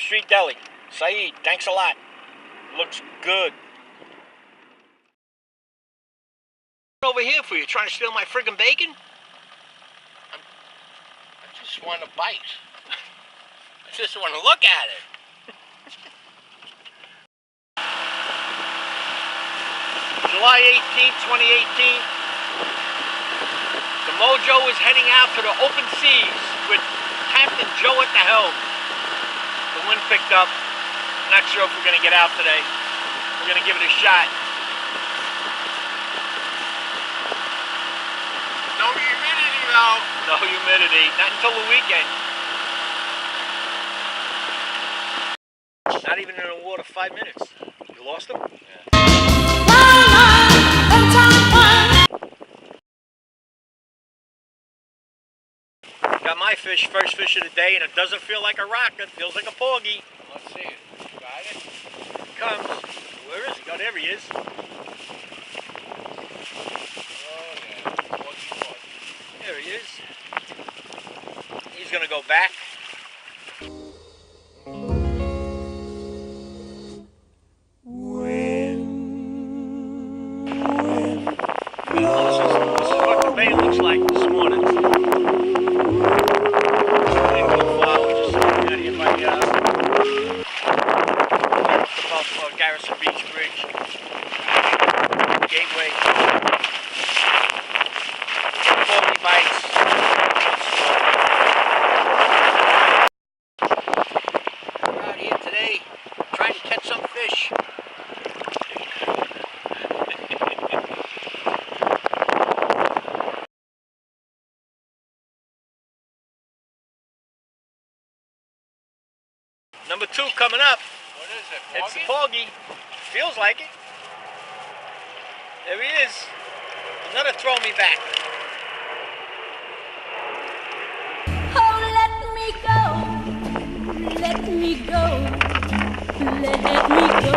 Street Deli. Saeed, thanks a lot. Looks good. Over here for you, trying to steal my friggin' bacon? I just want to bite. I just want to look at it. July 18th, 2018. The MoJoe is heading out to the open seas with Captain Joe at the helm. The wind picked up. Not sure if we're going to get out today. We're going to give it a shot. No humidity though. No humidity. Not until the weekend. Not even in the water 5 minutes. You lost him? Yeah. Got my fish, first fish of the day, and it doesn't feel like a rock. It feels like a porgy. Let's see it. Got it? Here it comes. Where is he? Oh, there he is. Oh yeah. Porgy. There he is. He's going to go back. This is what the bay looks like this morning. Didn't go far. We're just sitting out here by the Garrison Beach Bridge. Gateway. Porgy bites. We're out here today trying to catch some fish. Number 2 coming up. What is it? It's the porgy. Feels like it. There he is. Another throw me back. Oh, let me go. Let me go. Let me go.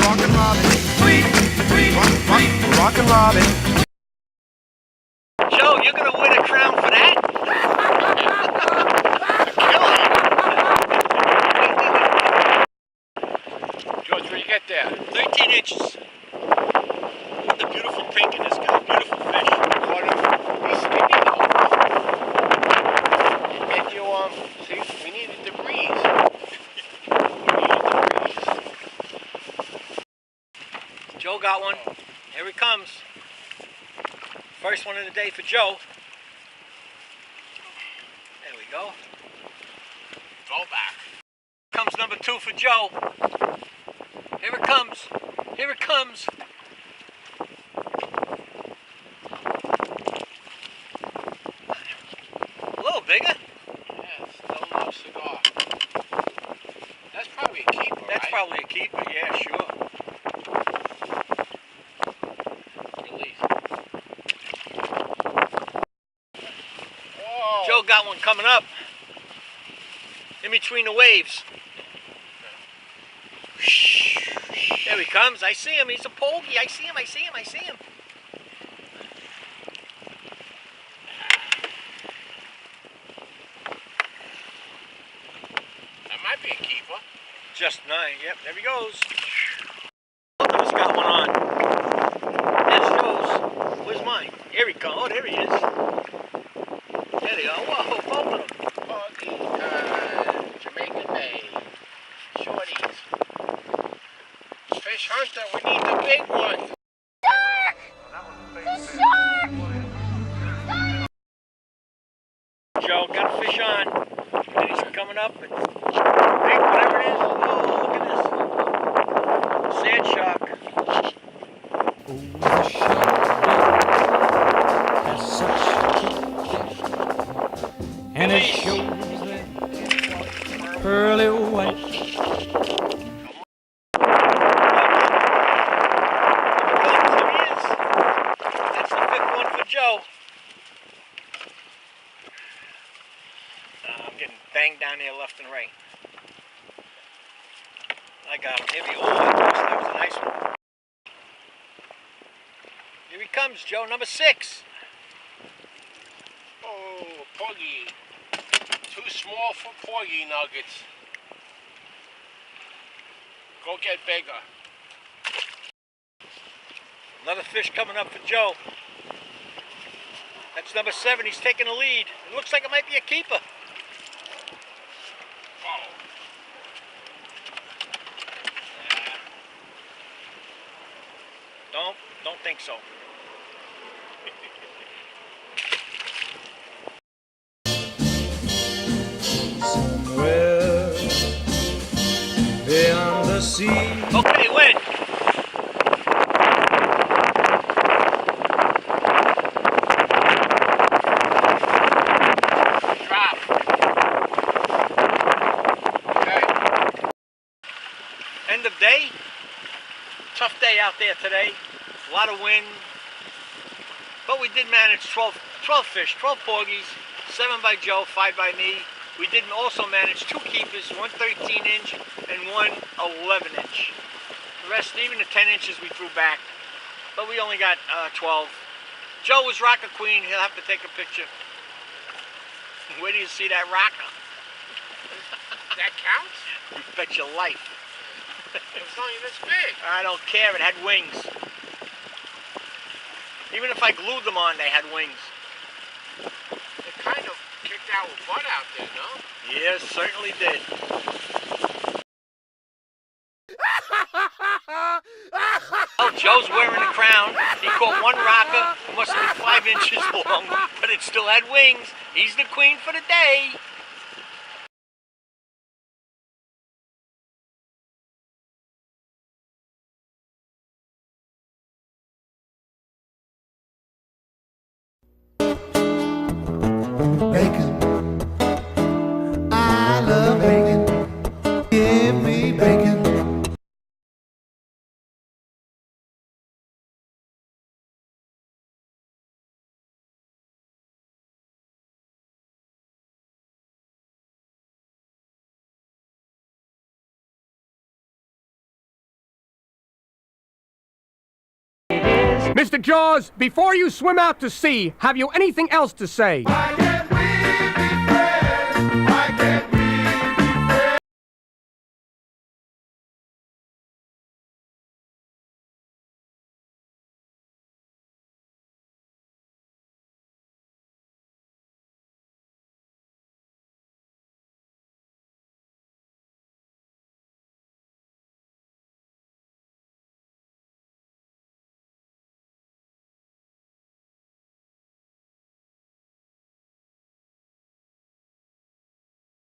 Rockin' Robin, sweet, sweet, rockin' Robin. Joe, you're gonna win a crown for that? George, where you get there? 13 inches. Look at the beautiful pink in this guy. Beautiful fish. He's skinny though. And you see, we needed the breeze. Joe got one. Here he comes. First one of the day for Joe. There we go. Go back. Comes number 2 for Joe. Here it comes. Here it comes. A little bigger. Yeah, still no cigar. That's probably a keeper, That's right? probably a keeper. Yeah, sure. Release. Joe got one coming up. In between the waves. There he comes. I see him. He's a porgy. I see him. I see him. I see him. That might be a keeper. Just 9. Yep, there he goes. Both of us got one on. There's Joe's. Where's mine? Here he comes. Oh, there he is. There they are. Whoa, both of them. Porgy, Jamaican Bay. Shorties. Fish hunter, we need the big one. Joe got a fish on. And he's coming up. And big, whatever it is. Oh, look at this. Sand shark. Oh, the shark has such a kick, and it shows that pearly white. That's the 5th one for Joe. I'm getting banged down there left and right. I got him. Here we go. Oh, that was a nice one. Here he comes, Joe, number 6. Oh, Porgy. 2 small for porgy nuggets. Go get bigger. Another fish coming up for Joe. That's number 7. He's taking the lead. It looks like it might be a keeper. Oh. Don't think so. Somewhere beyond the sea. Okay, win. Drop. Okay. End of day. Tough day out there today. A lot of wind. But we did manage 12 fish, 12 porgies, 7 by Joe, 5 by me. We did also manage 2 keepers, one 13-inch and one 11-inch. The rest, even the 10 inches we threw back. But we only got 12. Joe was rocker queen. He'll have to take a picture. Where do you see that rocker? That counts? You bet your life. It's only this big. I don't care. It had wings. Even if I glued them on, they had wings. It kind of kicked our butt out there, no? Yes, certainly did. Oh, Joe's wearing a crown. He caught one rocker. It must have been 5 inches long, but it still had wings. He's the queen for the day. Bacon. I love bacon. Give me bacon. Mr. Jaws, before you swim out to sea, have you anything else to say?